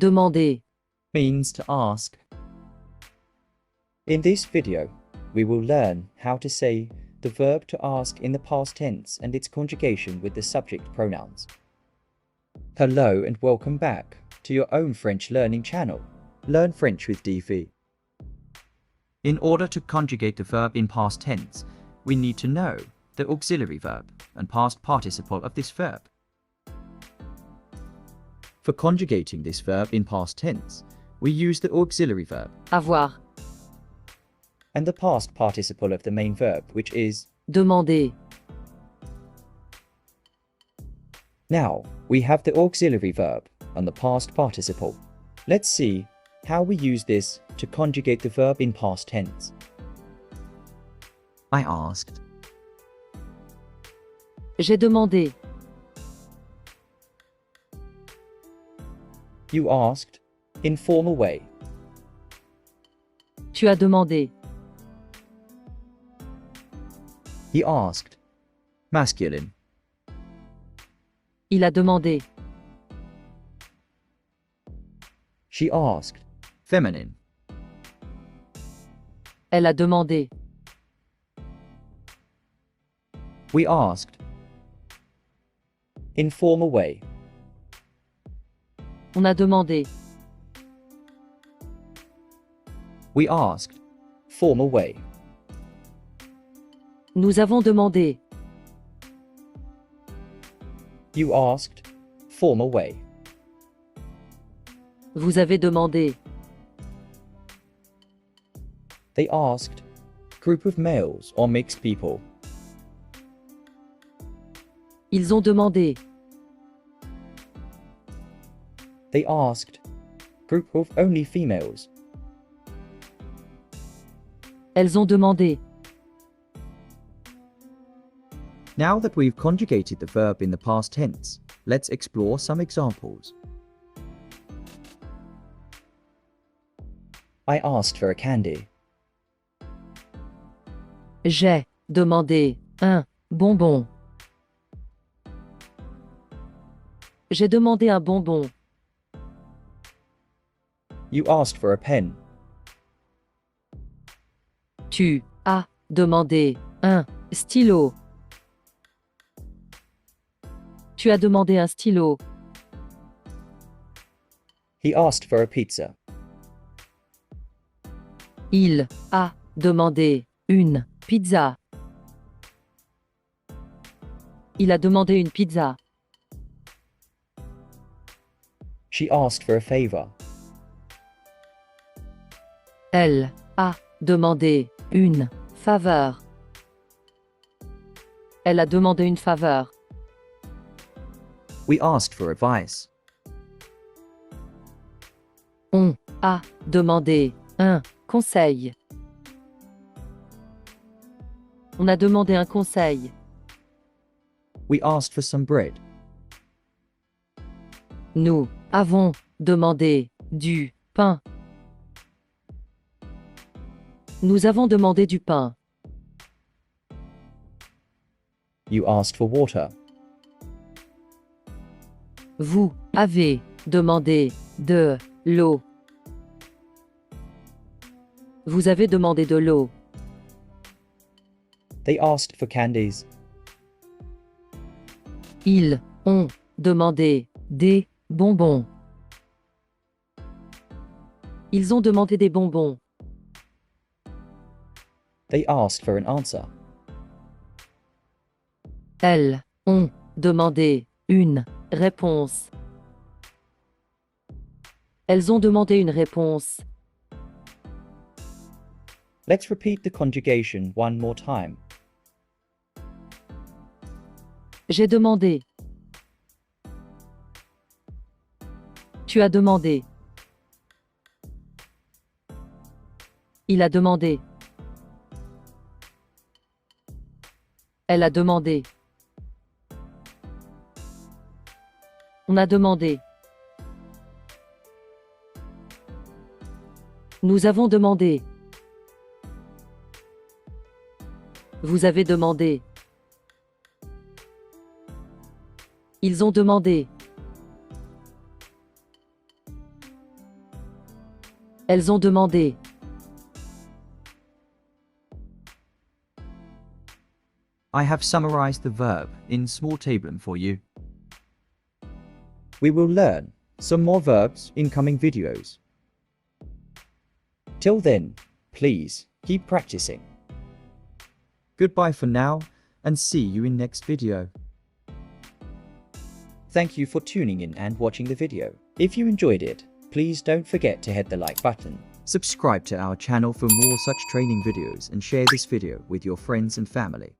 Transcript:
demander, means to ask. In this video, we will learn how to say the verb to ask in the past tense and its conjugation with the subject pronouns. Hello and welcome back to your own French learning channel, Learn French with Di.Vi. In order to conjugate the verb in past tense, we need to know the auxiliary verb and past participle of this verb. For conjugating this verb in past tense, we use the auxiliary verb avoir, and the past participle of the main verb, which is demander. Now, we have the auxiliary verb and the past participle. Let's see how we use this to conjugate the verb in past tense. I asked. J'ai demandé. You asked, informal way. Tu as demandé. He asked, masculine. Il a demandé. She asked, feminine. Elle a demandé. We asked, informal way. On a demandé. We asked, formal way. Nous avons demandé. You asked, formal way. Vous avez demandé. They asked, group of males or mixed people. Ils ont demandé. They asked, group of only females. Elles ont demandé. Now that we've conjugated the verb in the past tense, let's explore some examples. I asked for a candy. J'ai demandé un bonbon. J'ai demandé un bonbon. You asked for a pen. Tu as demandé un stylo. Tu as demandé un stylo. He asked for a pizza. Il a demandé une pizza. Il a demandé une pizza. She asked for a favor. Elle a demandé une faveur. Elle a demandé une faveur. We asked for advice. On a demandé un conseil. On a demandé un conseil. We asked for some bread. Nous avons demandé du pain. Nous avons demandé du pain. You asked for water. Vous avez demandé de l'eau. Vous avez demandé de l'eau. They asked for candies. Ils ont demandé des bonbons. Ils ont demandé des bonbons. They asked for an answer. Elles ont demandé une réponse. Elles ont demandé une réponse. Let's repeat the conjugation one more time. J'ai demandé. Tu as demandé. Il a demandé. Elle a demandé. On a demandé. Nous avons demandé. Vous avez demandé. Ils ont demandé. Elles ont demandé. I have summarized the verb in small table for you. We will learn some more verbs in coming videos. Till then, please keep practicing. Goodbye for now and see you in next video. Thank you for tuning in and watching the video. If you enjoyed it, please don't forget to hit the like button. Subscribe to our channel for more such training videos and share this video with your friends and family.